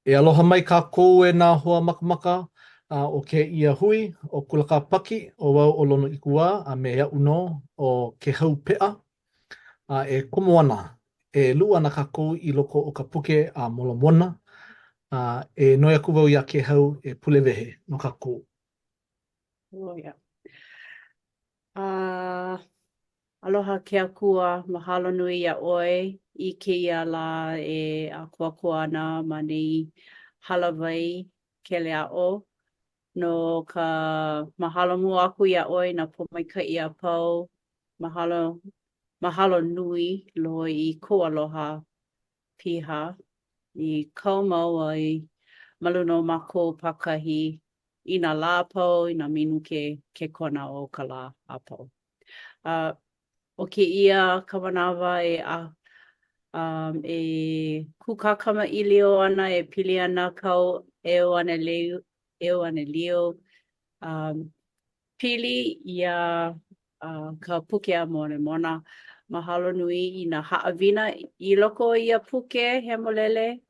E aloha mai kākou e nā hoa makamaka o ke ia hui o kulaka paki o wau o lono i kua a me ia uno o ke hau pea e komo ana e lua ana kākou i loko o ka puke a molomona e noi aku wau ia ke hau e pule wehe no kākou. Oh, yeah. Aloha ke akua, mahalo nui a oi, I ke ia la e a kua ana ma nei halawai ke lea o. No ka mahalo mua aku ia oi na pomaika ia pau. Mahalo nui lo I ko aloha piha. I kau mau ai maluno mako pakahi I nā la pau, I nā minu ke kona o ka la a pau. O ke ia kawanawa e kukakama I leo ana e pili ana kau eo ane leo. Pili ia ka puke a mona. Mahalo nui I nā haawina I loko ia puke he molele.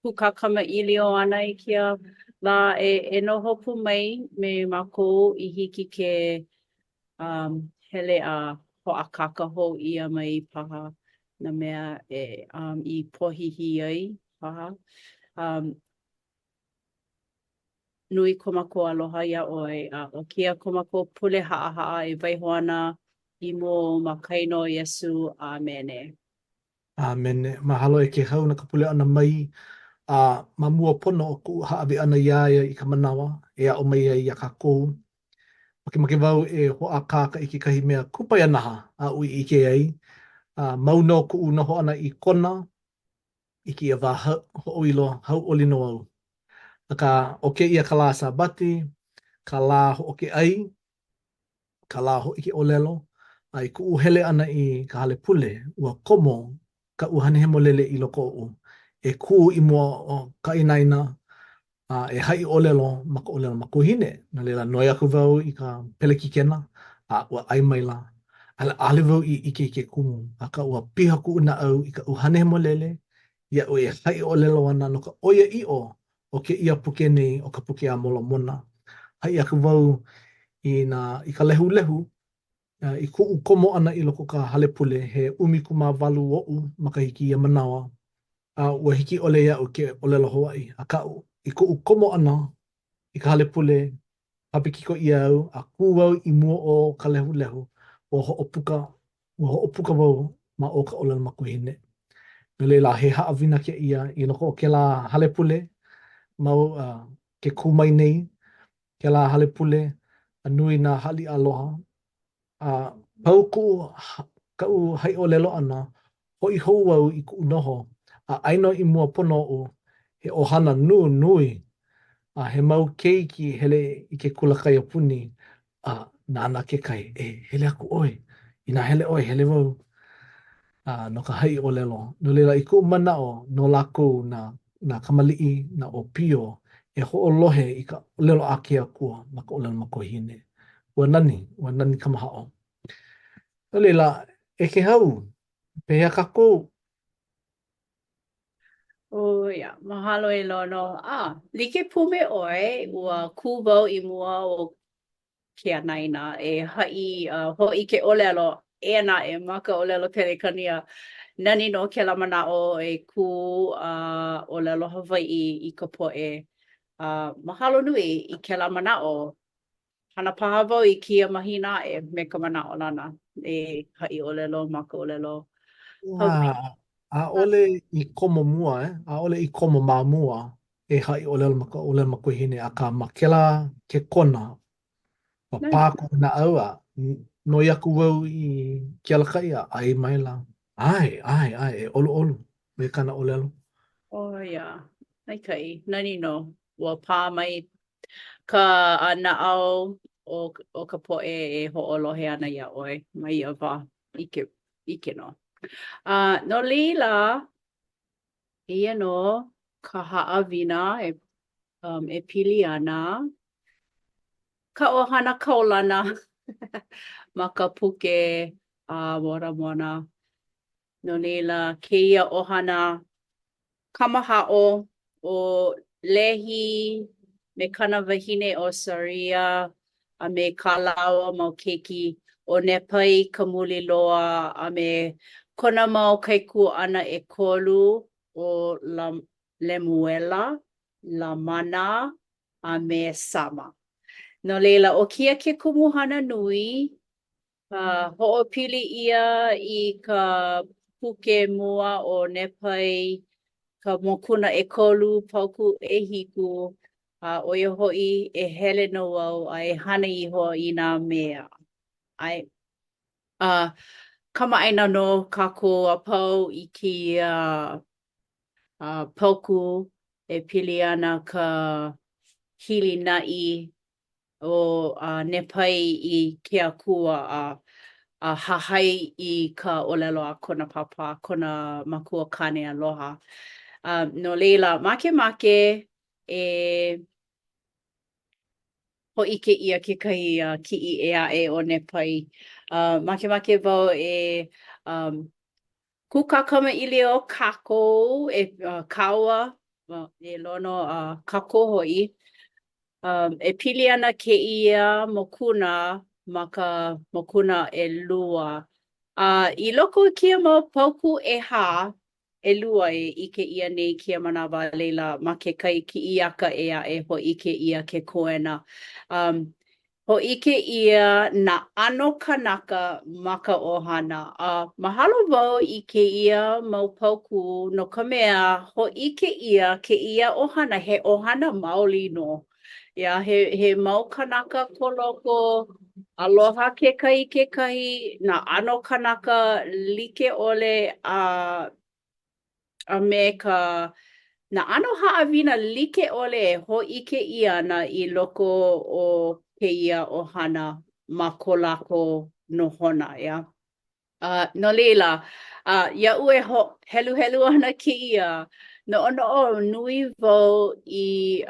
Kukakama I leo ana I kia la e noho pu mai me mako I hiki ke hele a hoʻakaka hou ia mai paha na mea I pohihi ai paha. Nui ko mako aloha ia oi o kia ko mako pule haʻahaʻa e waiho ana I mo makaino Iesu. Amene. Mene, mahalo e ke hau na ka pule ana mai ma mua pono o ku haawi ana iaia I ka manawa e a o mai ai a kākou. Make wau e ho a kāka I ke kahi mea kupai anaha a ui I ke ai. Mau no ku noho ana I kona I ki a wā ho oilo hau oli no au. Aka o ke ia ka lā sabati, ka lā ho o ke ai, ka lā ho I ke olelo, ai ku uhele ana I ka hale pule, ua komo ka uhane he molele I loko o. E ku I mua o ka inaina, e hai olelo ma ka olelo ma kuhine. Na leila noi aku wau I ka pelekikena, ua ai mai la. Ala ale wau I ike kumu. Aka ua piha ku una au I ka uhane he molele, ia o e hai olelo ana no ka oia I o ke ia puke nei o ka puke a mola mona. Hai aku wau I ka lehu lehu, I ku komo ana I loko ka hale pule he umi kuma walu o u makahiki ia manawa. Ua hiki ole ia o ke olelo Hawaii. Aka I ku komo ana I ka hale pule, hapikiko ia au, a ku wau I mua o ka lehu lehu, o hoʻopuka wau ma o ka olelo makuhine. No leila he haawina ke ia I loko o ke la hale pule, mau ke kumai nei, ke la hale pule, a nui nā hali aloha. Pau ka u hai o lelo ana, hoi hou au I ku noho, a aino I mua pono o he ohana nui, he mau keiki hele I ke kulakai a puni, nāna ke kai, hele aku oi, I nā hele oi, hele wau, no ka hai o lelo. No leila I ku mana o, no lako na kamali'i, na o pio, e hoʻolohe I ka lelo ake a kua, ma ka olelo makohine. Ua nani ka maha o. No leila, e ke hau, pehea kako. Oh, yeah. Mahalo e lono. Like pume oi, ua ku wau I mua o ke anaina e hai hoʻi ke ʻōlelo e ana e maka ʻōlelo pelekania nani no ke lamanao e ku ʻōlelo Hawaiʻi I ka poʻe. Mahalo nui I ke lamanao. Hana paha wau I kia mahina e me ka manao nana e hai ʻōlelo maka ʻōlelo Hawaiʻi. A ole I komo mua, a ole I komo mā mua, e hai o lelo makohine, a ka makela ke kona, ma Nani. pāko na aua, no iaku wau I ke alakai a ai mai la. Ai, e olu, me kana o lelo. Oh, yeah. Nai kai. Nani no. Ua pā mai ka naʻau o ka poʻe e hoʻolohe ana ia ʻoe mai ia wā ike no. No leila, ia no ka haʻawina e pili ana ka ʻohana kaulana ma ka puke mona. No leila, kēia ʻohana kamaha'o o lehi me kana wahine o Saria a me kalawa mau keiki o Nepai ka muli loa a me kona mau kaiku ana e kolu o la Lemuela, la Mana a me Sama. No leila o kia ke kumuhana nui ho'opili ia i ka puke mua o Nepai ka mokuna e kolu pauku e hiku o ia ho'i e hele no au a e hana iho i nā mea. Ai, kamaʻaina no kako a pau i ki pauku e pili ana ka hili naʻi o Nepai i ke akua a hahai i ka olelo a kona papa, kona makua kane aloha. No leila, make e ho'ike ia kekahi ki'i e a'e o Nepai. Make wau e kukaka maʻili o kako e kaua e lono kako ho'i. E pili ana keia mokuna ma ka mokuna e lua. I loko kia mau pauku e hā, e lua e ike ia nei kia manawa leila ma ke kai ki iaka e a e ho ike ia ke koena. Ho ike ia na ano kanaka ma ka ohana. Mahalo wau i ke ia mau pauku no ka mea ho ike ia ke ia ohana he ohana maoli no. Ia, he mau kanaka koloko, aloha kekahi, na ano kanaka like ole a me ka, na ano haʻawina like ole e hoʻike ʻia ana i loko o keia ʻohana ma ko lākou nohona, ia. No leila, iaʻu e helu ana kēia, noʻonoʻo nui wau i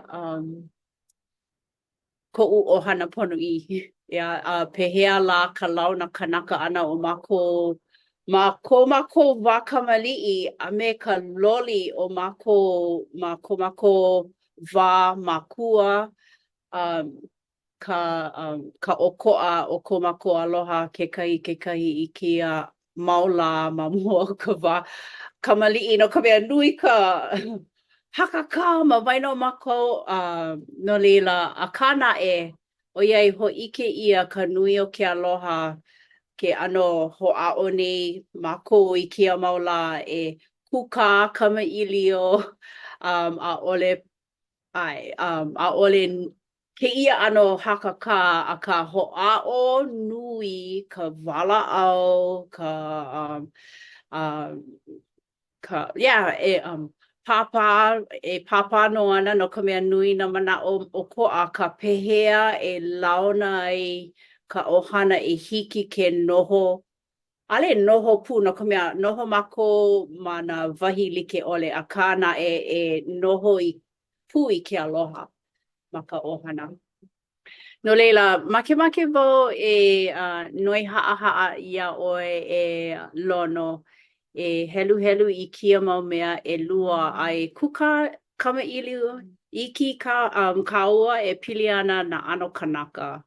koʻu ʻohana ponoʻi. Ia, pehea lā ka launa kanaka ʻana o mākou wā kamaliʻi a me ka loli o mākou wā makua ka ʻokoʻa o ko mākou aloha kekahi i kia maula ma mua o ka wā kamaliʻi no ka mea nui ka hakaka ma waino mākou no leila a kāna ʻoiai hoʻike ʻia ka nui o ke aloha ke ʻano hoʻaʻo nei mākou i kia maula e kukā kamaʻilio ʻaʻole kēia ʻano hakakā akā hoʻaʻo nui ka walaʻau pāpā no ana no ka mea nui na manaʻo o koʻa ka pehea e launa ai ka ʻohana e hiki ke noho. ʻAʻole noho pu no ka mea noho mākou ma nā wahi like ʻole a kāna e noho pu i ke aloha ma ka ʻohana. No leila, make wau e noi haʻahaʻa ia ʻoe e lono e helu i kia mau mea e lua ai kuka kamaʻili iki kaua e pili ana na ʻano kanaka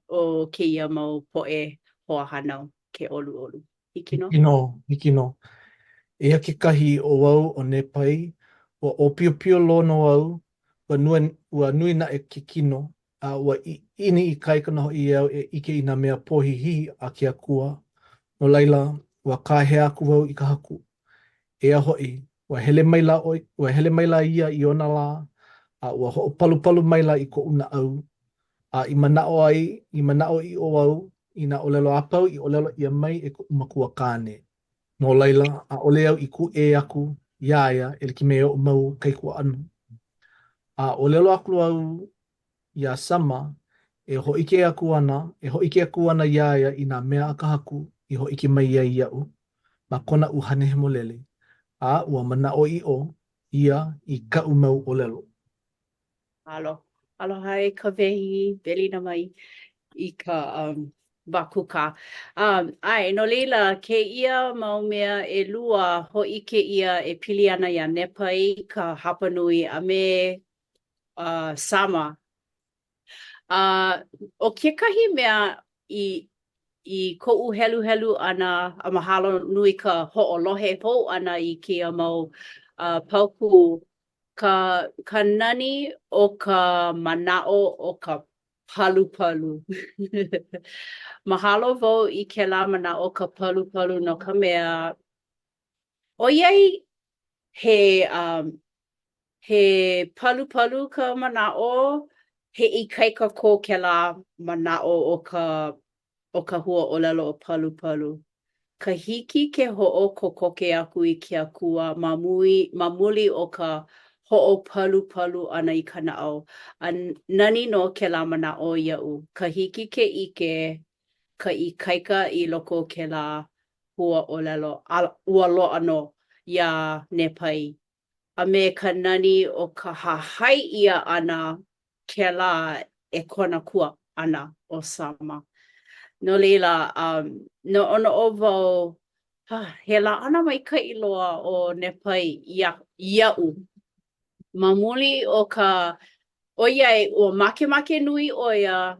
o kēia mau poʻe hoahana ke ʻoluʻolu. Hiki no? Hiki no. Eia kekahi o wau o Nepai, ua pio lono au, ua nui na e ke kino, ua ini i kaika noho i au e ike i nā mea pohihi a ke akua. No laila, ua kāhea aku wau i ka haku. Ea hoʻi, ua hele maila ia i ona lā, ua hoʻopalupalu maila i koʻu naʻau. I manaʻo i o wau, i nā ʻolelo a pau, i ʻolelo ia mai e koʻu makua kāne. No laila, ʻaʻole au i kuʻe aku, iāia, e like me o mau kaikua anu. ʻOlelo aku au iā Sama, e hoʻike aku ana iāia i nā mea a ka haku, i hoʻike mai ia iaʻu, ma kona ʻuhane he molele. Ua manaʻo iʻo ia i kaʻu mau ʻolelo. Aloha e ka wehi, welina mai i ka Wakuka. Ai, no leila, ke ia mau mea e lua ho'i ke ia e pili ana ia Nepai ka hapanui a me Sama. O kekahi mea i ko'u helu helu ana a mahalo nui ka ho'olohe po ana i kia mau pauku ka nani o ka mana'o o ka palu palu. Mahalo wau i ke la mana'o ka palu palu no ka mea o iai he palu palu ka mana'o he ikaika ko ke la mana'o o ka hua olelo o palu palu. Ka hiki ke ho'o kokoke aku i ke akua mamuli o ka ho'o palu palu ana i ka na'au. A nani no ke la mana'o ia'u. Ka hiki ke ike ka ikaika i loko ke la hua olelo. Ua lo'a no ia Nepai. A me ka nani o ka hahai ia ana ke la e kona kua ana o Sama. No leila, no ono o wau, he la ana mai ka iloa o Nepai ia'u. Mamuli o ka, o iai, o make nui o ia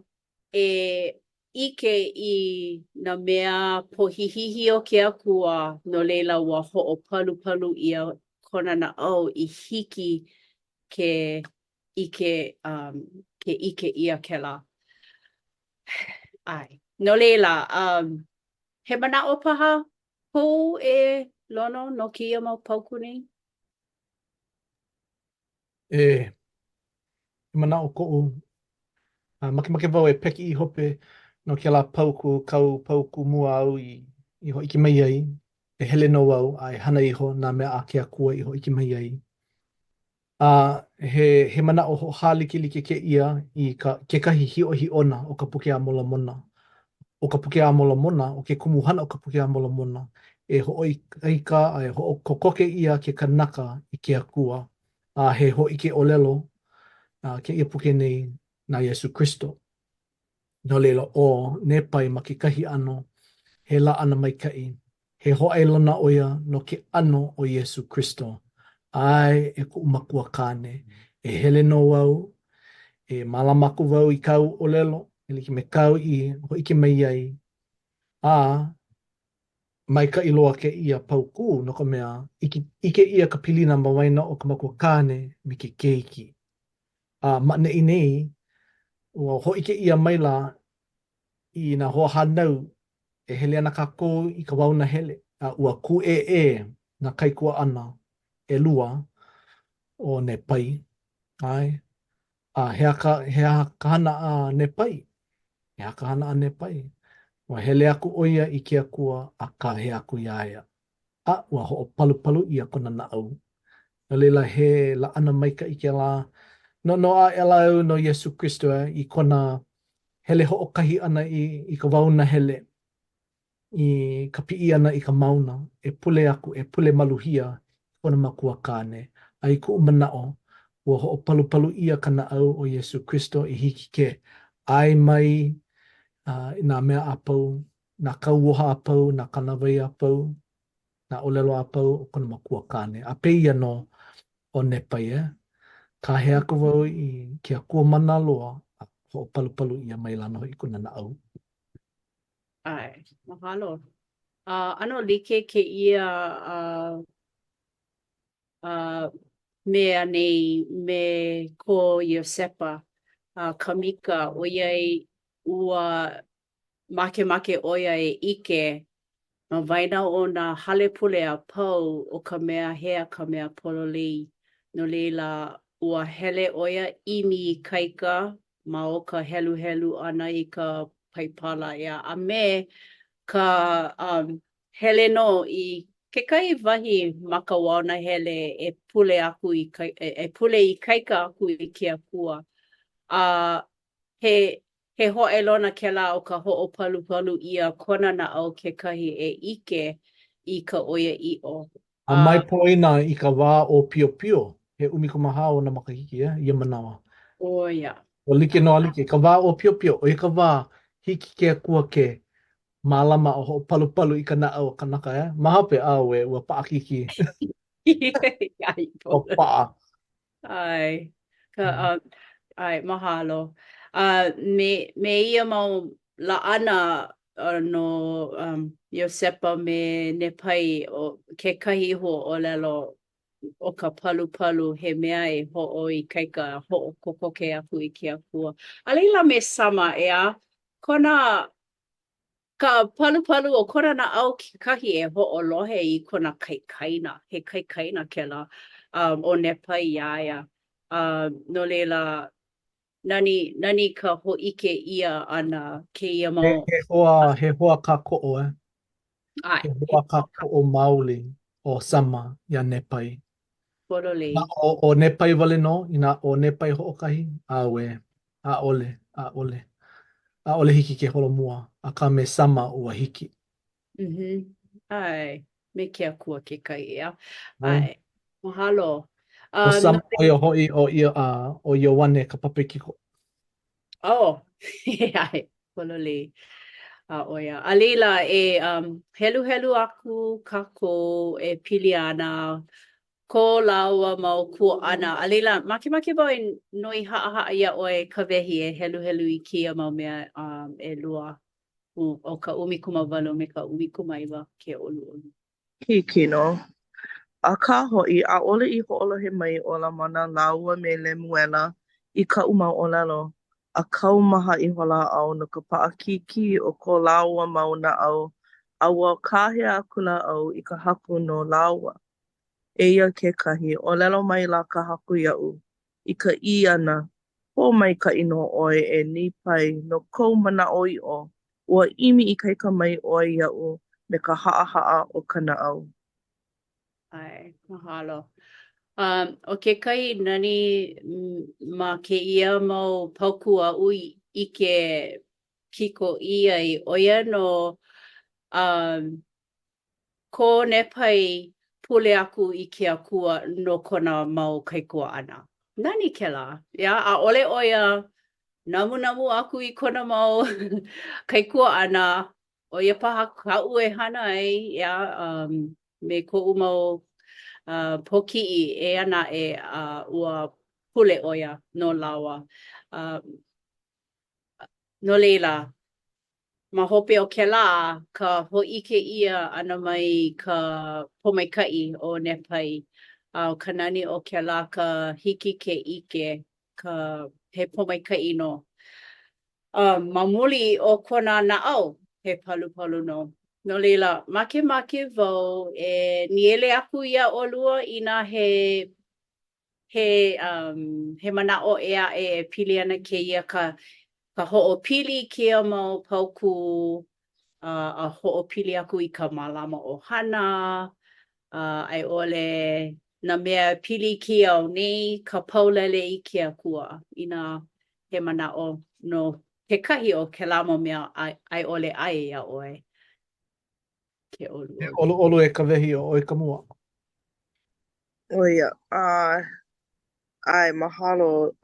e ike i na mea pohihihi o ke akua no leila ua ho'o palu palu ia kona na au i hiki ke ike, ke ike ia ke la. Ai. No leila, he mana'o paha pou e lono no kia mau pauku nei? E mana o ko'u make wau e peki i hope no ke la pauku kau pauku mua au i ho iki mai ai e hele no au a e hana iho nā mea a ke akua i ho iki mai ai. He mana o ho hāliki like ke ia i ke kahi hi ona o ka puke a mola mona. O ka puke a mola mona, o ke kumuhana o ka puke a mola mona. E ho oi aika a e ho o kokoke ia ke kanaka i ke akua. He ho ike o lelo ke ia puke nei na Yesu Christo. No leila o Nepai ma ke kahi ano, he la ana mai kai. He hoa e lona o ia no ke ano o Yesu Christo. Ai e ku makua kane. E hele no wau, e malamaku wau i kau o lelo, e like me kau i ho ike mai ai. A mai ka iloa ke ia pauku no ka mea, ike ia ka pilina mawaina o ka makua kane me ke keiki. Ma nei nei, ua ho ike ia mai la i na hoa hanau e hele ana kako i ka wau na hele. Ua ku e na kaikua ana e lua o Nepai. Ai. He ka hana a Nepai. He ka hana a Nepai. Ua hele aku oia i ke akua a ka he aku iaia. Ua ho o palu palu ia kona na au. No leila he la ana maika i ke la. No a e la au no Yesu Christo i kona hele ho o kahi ana i ka wau na hele. I ka pi'i ana i ka mauna, e pule aku, e pule maluhia, kona makua kāne. Ai ku mana'o, ua ho o palu palu ia ka na'au o Yesu Christo i hiki ke ai mai i nā mea apau, nā kauoha apau, nā kanawai apau, nā olelo apau o kona makua kāne. A peia no o Nepai e. Ka he aku wau i ke akua mana loa, a ho o palu palu ia mai lana i kuna na'au. Ai, mahalo. Ano like ke ia mea nei me ko Iosepa Kamika o iai ua make o iai ike ma vaina o na hale pule a pau o ka mea hea ka mea pololei. No leila ua hele o ia imi kaika ma o ka helu helu ana i ka paipala ia. A me ka hele no i ke kai wahi maka wana hele e pule aku e pule i kaika aku i ke akua. He hoe lona ke la o ka ho'o palu palu ia kona na au ke kahi e ike i ka oia i o. A mai poina i ka wā o Pio Pio, he umikumaha o na makahiki ia manawa. O ia. O like no a like, ka wā o Pio Pio, o i ka wā hiki ke kua ke mālama o ho palu i ka nā o kanaka e. Maha pe au e ua paakiki Ai, o pole. paa. Ai, ka, Mm. ai, mahalo. Me ia mau laana no Iosepa me Nepai o ke kahi ho o lelo o ka palu he mea e ho o I kaika ho o koko ke aku I ke akua. A leila me sama ea, kona ka palu o kona na au kahi e ho o lohe I kona kaikaina, he kaikaina kela o Nepai iaia. No leila, nani ka ho'ike ia ana ke ia mau, He hoa ka ko'o e. ai, He he hoa ka ko'o maoli o sama ia Nepai. Na pololei. o Nepai wale no, ina o Nepai ho'okahi, a ole. A ole hiki ke holomua, a ka me sama ua hiki. Ai, me ke akua ke kai ia. No? Ai, mahalo. O No, sama o ia hoi o ia wane ka pape kiko. oh, ai, pololei. Oia. A leila e helu aku kako e pili ana ko laua mau ku ana. A leila, make wau e noi haa ia oe ka wehi e helu I kia mau mea e lua o ka umikumawalu me ka umikumaima ke olu. Hiki no. A ka ho'i, a ole I ho'olohe mai o la mana laua me Lemuela I ka umau o lelo. A kau maha I hola au no ka paakiki o ko laua mau na au. A ua kahea akula au I ka haku no laua. Eia kekahi, o lelo mai la ka haku ia'u. I ka I ana, po mai ka ino oe e Nepai no kou mana oi o. Ua imi I kaika mai oe ia'u me ka haa o ka na'au. Ai, mahalo. O ke kai nani ma ke ia mau paukua ui I ke kiko I oia no ko Nepai pule aku I ke akua no kona mau kaikua ana. Nani ke la? Ia, a ole oia namu aku I kona mau kaikua ana. O ia paha kau e hana ai, ia, me ko mau poki'i e ana e ua pule oia no lawa. Uh, no leila, ma hope o ke la, ka ho'ike ia ana mai ka pomaika'i o Nepai. Ka nani o ke la ka hiki ke ike, ka he pomaika'i no. Ma muli o kona na'au, he palu no. No leila, make wau e niele aku ia o lua ina he mana'o ea e pili ana ke ia ka ho'opili kia mau pauku a ho'opili aku I ka mālama o hana, ai ole na mea pili kia au nei, ka paulele I ke akua, ina he mana'o no ke kahi o ke lama mea ai ole ai ia oe, ke He olu. olu e ka wehi o oi ka mua. Oia, ai mahalo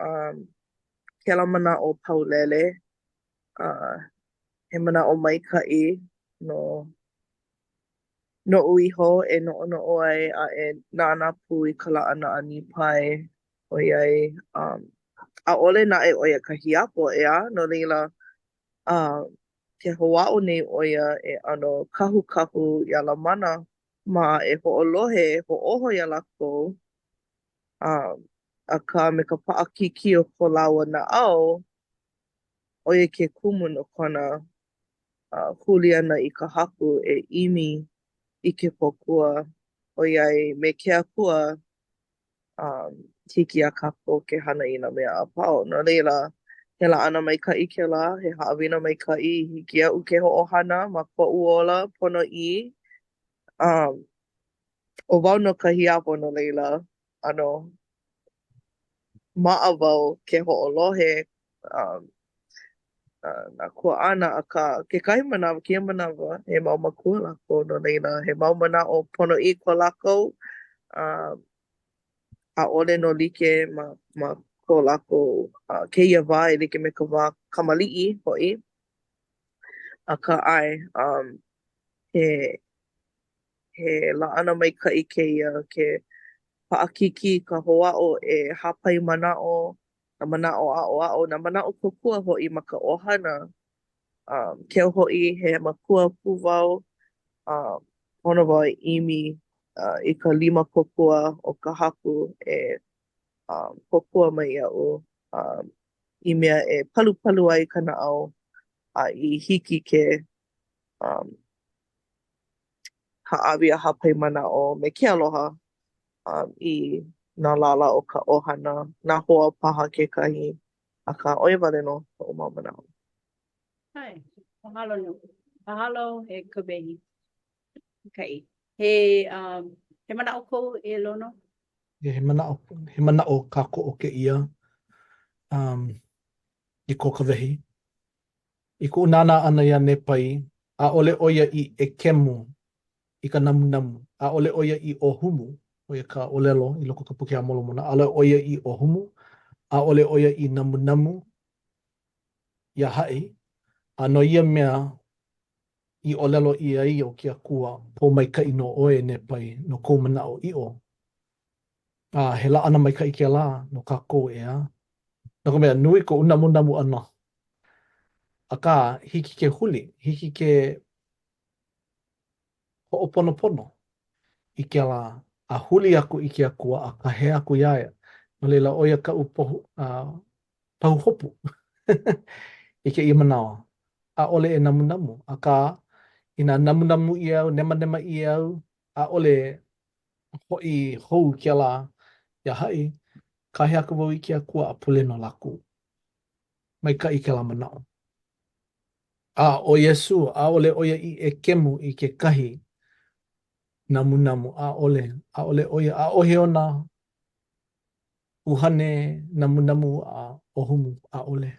ke la mana o Paulele. He mana o maika'i no no uiho e no ai a e nana pu I ka la'ana a Nepai. Oiai, a ole na e oia ka hiapo ea, no leila ke hoa'o nei oia e ano kahu ia la mana ma e ho'olohe e ho'oho ia lākou. Akā me ka pa'akiki o ko laua na'au, oia ke kumu no kona huli ana I ka haku e imi I ke pokua. Oiai me ke akua hiki a kākou ke hana I nā mea a pau. No leila, he la ana maika'i ke la, he ha'awina maika'i, hiki a'u ke ho'ohana ma ko'u ola pono I. O wau no ka hiapo no leila, ano, ma'a wau ke ho'olohe nā kua'ana akā kekahi manawa, kia manawa, he mau makua lākou no leila, he mau mana'o pono I ko lākou, a'ole no like ma ko lākou kēia wā e like me ka wā kamali'i ho'i. Aka ai, he, he la'ana mai ka i keia, ke pa'akiki ka hoa'o e hapai mana'o, na mana'o a'o, na mana'o kokua ho'i ma ka ohana. Keu ho'i he makua pūwau, pono wau e imi i ka 5 kokua o ka haku e kokua mai ia'u. I mea e palu ai ka na'au a i hiki ke um, ha'awi a hapai mana'o me ke aloha i nā lala o ka ohana, nā hoa paha kekahi. Aka oia wale no o mau mana'o. Hai, mahalo no. Mahalo e ka behi. Okay. He mana o kou e lono? He mana o kako o ke ia i ko ka wehi. I ko nana ana ia Nepai, a ole oia i e kemu i ka namu. A ole oia i o humu, oia ka olelo i loko ka puke a molomona. A ole oia i o humu, a ole oia i namu ia ha'i. A no ia mea i olelo i ai o kia kua po mai ka ino oe Nepai no kou mana o i o. He la ana mai ka i kia la no ka kou ea. No ka mea nui ko namu ana. Aka hiki ke huli, hiki ke ho'oponopono i kia la a huli aku i kia kua a ka he aku iaia. No leila oia ka upohu pahu hopu i ke i manawa. A ole e namu. A ka ina namu i au, nema i au, a ole hoi hou kia la ia hai. Ka he aku wau i kia kua a pule no laku. Mai ka i ke la manao. A o Yesu, a ole oia i e kemu i ke kahi namu, a ole oia, a ohe ona uhane namu a ohumu, a ole.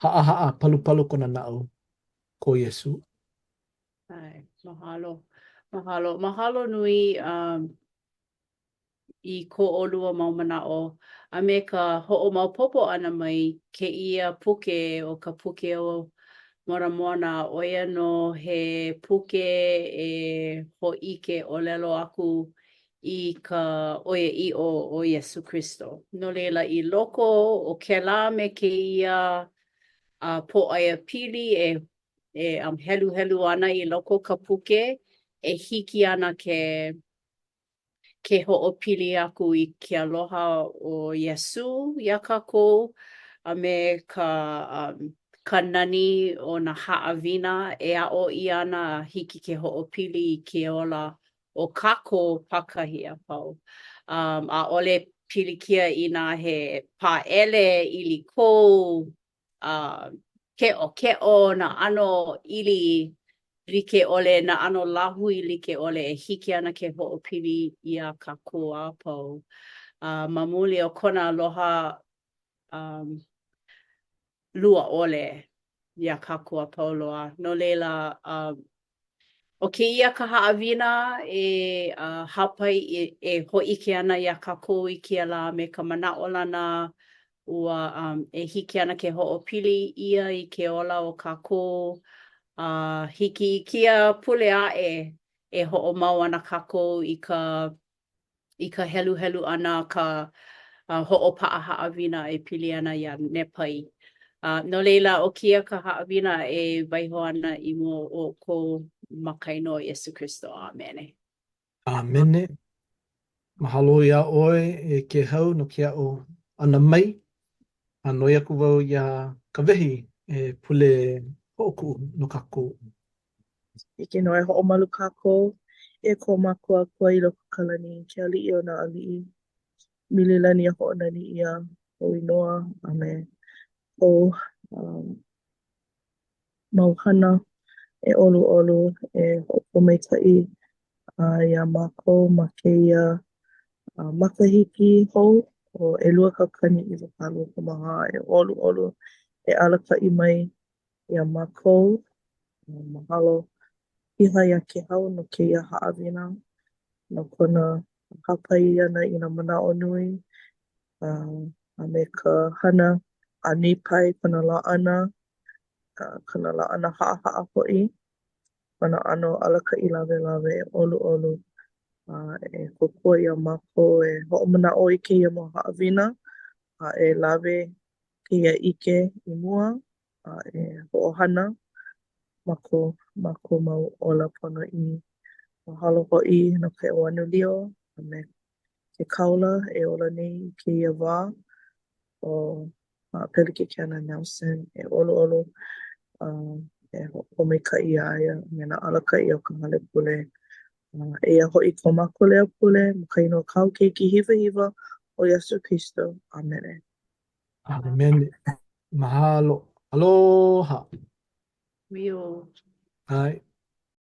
Haa, palu kona nao ko Yesu. Hai, mahalo. Mahalo nui i ko olua mau mana'o. A me ka ho'o mau popo ana mai ke ia puke o ka puke o Moramona oia no he puke e ho'ike o lelo aku i ka oia i o Yesu Christo. No leila i loko o ke la me ke ia po aia pili helu ana i loko ka puke e hiki ana ke ho'opili aku i ke aloha o Yesu ia kākou a me ka nani o na haʻawina e a'o i ana hiki ke ho'opili i ke ola o kākou pakahi a pau. A ole pilikia i nā he pā'ele i liko ke'o na ano ili like ole na ano lahui like ole e hiki ana ke ho'opili ia kākou a pau. Mamuli o kona aloha lua ole ia kākou a pau loa. No leila, o ke ia ka haʻawina hapai e ho'ike ana ia kākou i kia la me ka mana'o lana ua e hiki ana ke ho'opili ia i ke ola o kākou. Hiki i kia pule a'e e ho'omau ana kākou i ka helu ana ka ho'opa'a haʻawina e pili ana ia Nepai. No leila o kia ka haʻawina e waiho ana i mua o ko makaino o Yesu Christo. Amene. Amene. Mahalo ia oe e ke hau no ke o ana mai. A noi aku wau ia ka wehi e pule ho'oku no kako. I ke noe ho'omalu kākou, e ko makua kua i loko kalani, ke ali'i o nā ali'i. Mililani a ho'onani ia o inoa a me o mauhana e olu e ho'omaika'i ia mākou ma kēia makahiki hou o 'elua kakani i wakalu ka maha e olu e alaka'i mai ia mākou. Mahalo iha ia ke hau no kēia haʻawina no kona hapai ana i nā mana'o nui a me ka hana a Nepai kona lā ʻana Kana la ana ha'a ho'i. Kana ano alaka I lawe lawe e olu. E kokua ia mako e ho'omana o I keia mo ha'awina. E lawe keia ike I mua. E ho'ohana mako mau ola pono I mahalo ho'i no ke oanulio. A me ke kaula e ola nei I keia wā. O Pelikekana Nelson e olu e ho'omika'i aia me na alaka'i o ka hale pule. Eia ho'i ko makole a pule, ma ka ino kau keiki hiwa o Yesu Kristo. Amene. Amen. Mahalo. Aloha. Rio. Ai.